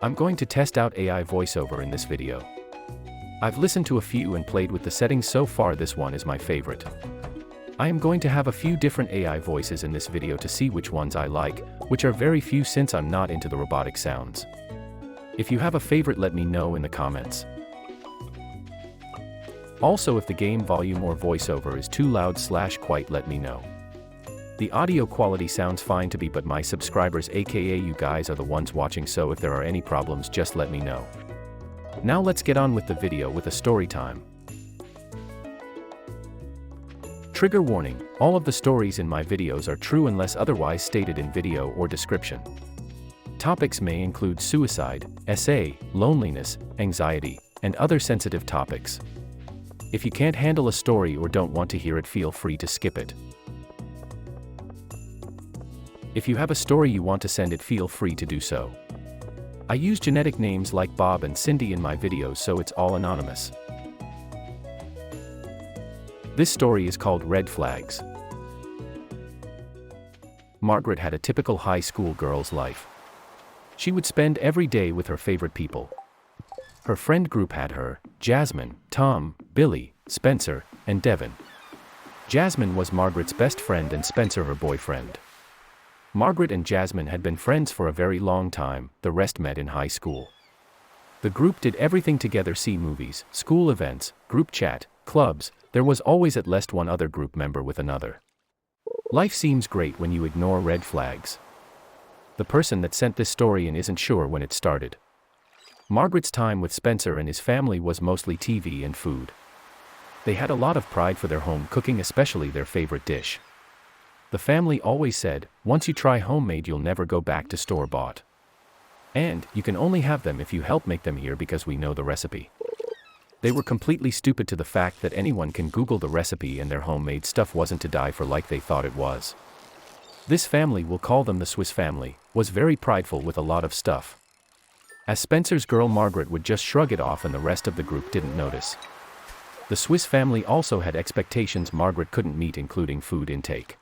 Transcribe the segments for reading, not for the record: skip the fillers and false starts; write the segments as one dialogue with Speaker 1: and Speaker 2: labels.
Speaker 1: I'm going to test out AI voiceover in this video. I've listened to a few and played with the settings so far. This one is my favorite. I am going to have a few different AI voices in this video to see which ones I like, which are very few since I'm not into the robotic sounds. If you have a favorite, let me know in the comments. Also, if the game volume or voiceover is too loud/quiet, let me know. The audio quality sounds fine to me, but my subscribers, aka you guys, are the ones watching, so if there are any problems, just let me know. Now let's get on with the video with a story time. Trigger warning: all of the stories in my videos are true unless otherwise stated in video or description. Topics may include suicide, SA, loneliness, anxiety, and other sensitive topics. If you can't handle a story or don't want to hear it, feel free to skip it. If you have a story you want to send it, feel free to do so. I use genetic names like Bob and Cindy in my videos, so it's all anonymous. This story is called Red Flags. Margaret had a typical high school girl's life. She would spend every day with her favorite people. Her friend group had her, Jasmine, Tom, Billy, Spencer, and Devin. Jasmine was Margaret's best friend and Spencer her boyfriend. Margaret and Jasmine had been friends for a very long time, the rest met in high school. The group did everything together: see movies, school events, group chat, clubs. There was always at least one other group member with another. Life seems great when you ignore red flags. The person that sent this story in isn't sure when it started. Margaret's time with Spencer and his family was mostly TV and food. They had a lot of pride for their home cooking, especially their favorite dish. The family always said, once you try homemade, you'll never go back to store-bought. And you can only have them if you help make them here, because we know the recipe. They were completely stupid to the fact that anyone can Google the recipe, and their homemade stuff wasn't to die for like they thought it was. This family, we'll call them the Swiss family, was very prideful with a lot of stuff. As Spencer's girl Margaret would just shrug it off and the rest of the group didn't notice. The Swiss family also had expectations Margaret couldn't meet, including food intake.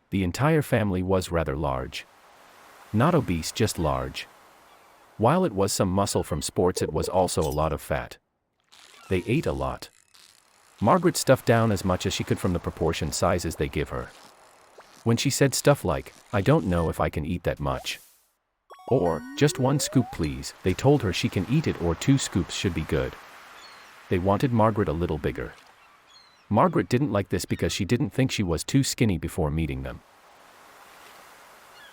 Speaker 1: The entire family was rather large. Not obese, just large. While it was some muscle from sports, it was also a lot of fat. They ate a lot. Margaret stuffed down as much as she could from the proportion sizes they give her. When she said stuff like, "I don't know if I can eat that much," or "just one scoop please," they told her she can eat it, or 2 scoops should be good. They wanted Margaret a little bigger. Margaret didn't like this because she didn't think she was too skinny before meeting them.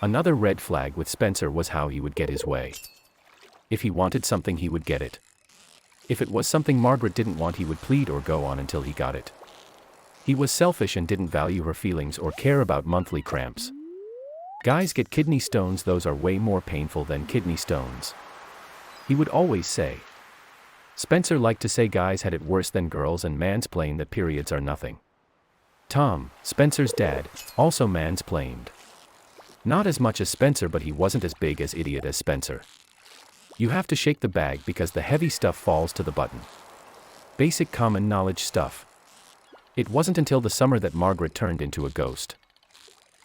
Speaker 1: Another red flag with Spencer was how he would get his way. If he wanted something, he would get it. If it was something Margaret didn't want, he would plead or go on until he got it. He was selfish and didn't value her feelings or care about monthly cramps. Guys get kidney stones, those are way more painful than kidney stones, he would always say. Spencer liked to say guys had it worse than girls and mansplain that periods are nothing. Tom, Spencer's dad, also mansplained. Not as much as Spencer, but he wasn't as big as idiot as Spencer. You have to shake the bag because the heavy stuff falls to the button. Basic common knowledge stuff. It wasn't until the summer that Margaret turned into a ghost.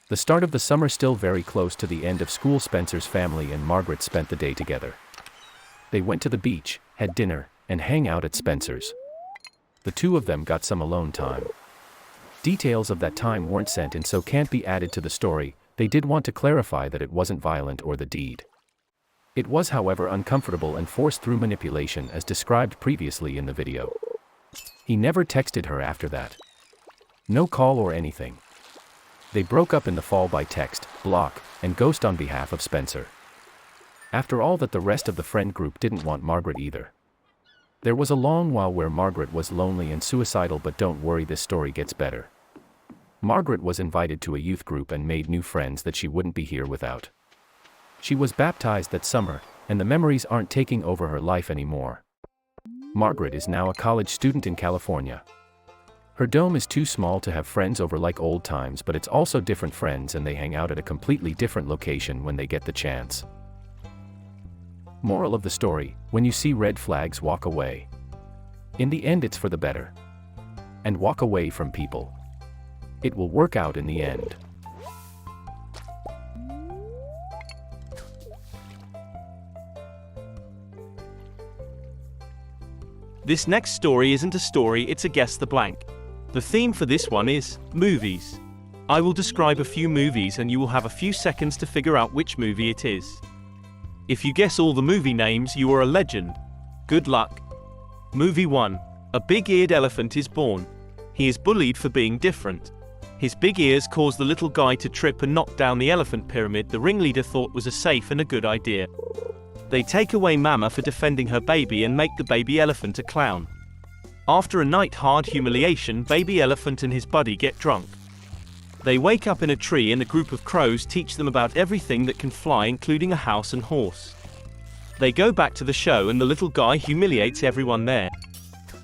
Speaker 1: The start of the summer, still very close to the end of school, Spencer's family and Margaret spent the day together. They went to the beach, had dinner, and hang out at Spencer's. The two of them got some alone time. Details of that time weren't sent and so can't be added to the story. They did want to clarify that it wasn't violent or the deed. It was, however, uncomfortable and forced through manipulation, as described previously in the video. He never texted her after that. No call or anything. They broke up in the fall by text, block, and ghost on behalf of Spencer. After all that, the rest of the friend group didn't want Margaret either. There was a long while where Margaret was lonely and suicidal, but don't worry, this story gets better. Margaret was invited to a youth group and made new friends that she wouldn't be here without. She was baptized that summer, and the memories aren't taking over her life anymore. Margaret is now a college student in California. Her dome is too small to have friends over like old times, but it's also different friends, and they hang out at a completely different location when they get the chance. Moral of the story: when you see red flags, walk away. In the end, it's for the better. And walk away from people. It will work out in the end.
Speaker 2: This next story isn't a story, it's a guess the blank. The theme for this one is movies. I will describe a few movies and you will have a few seconds to figure out which movie it is. If you guess all the movie names, you are a legend. Good luck. Movie 1. A big-eared elephant is born. He is bullied for being different. His big ears cause the little guy to trip and knock down the elephant pyramid the ringleader thought was a safe and a good idea. They take away Mama for defending her baby and make the baby elephant a clown. After a night hard humiliation, baby elephant and his buddy get drunk. They wake up in a tree and a group of crows teach them about everything that can fly, including a house and horse. They go back to the show and the little guy humiliates everyone there.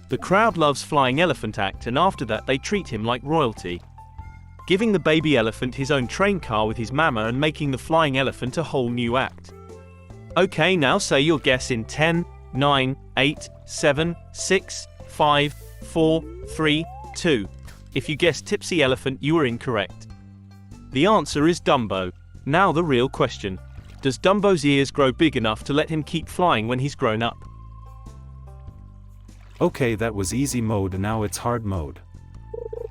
Speaker 2: The crowd loves Flying Elephant act, and after that they treat him like royalty, giving the baby elephant his own train car with his mama and making the flying elephant a whole new act. Okay, now say your guess in 10, 9, 8, 7, 6, 5, 4, 3, 2. If you guessed Tipsy Elephant, you are incorrect. The answer is Dumbo. Now the real question. Does Dumbo's ears grow big enough to let him keep flying when he's grown up?
Speaker 3: Okay, that was easy mode, and now it's hard mode.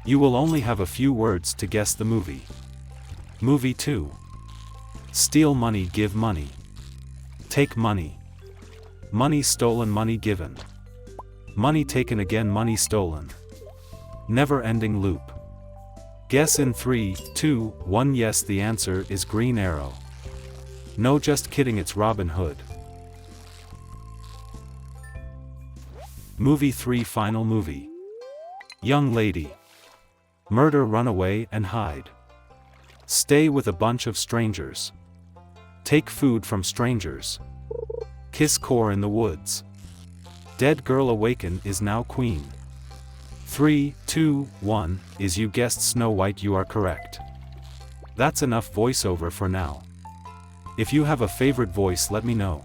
Speaker 3: You will only have a few words to guess the movie. Movie 2. Steal money, give money. Take money. Money stolen, money given. Money taken again, money stolen. Never-ending loop. Guess in 3, 2, 1. Yes, the answer is Green Arrow. No, just kidding, it's Robin Hood. Movie 3. Final movie. Young lady. Murder, run away and hide. Stay with a bunch of strangers. Take food from strangers. Kiss core in the woods. Dead girl awaken, is now queen. 3, 2, 1, is you guessed Snow White, you are correct. That's enough voiceover for now. If you have a favorite voice, let me know.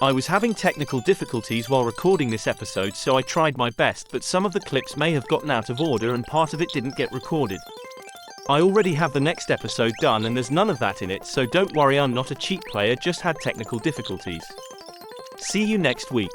Speaker 2: I was having technical difficulties while recording this episode, so I tried my best, but some of the clips may have gotten out of order and part of it didn't get recorded. I already have the next episode done and there's none of that in it, so don't worry, I'm not a cheat player, just had technical difficulties. See you next week.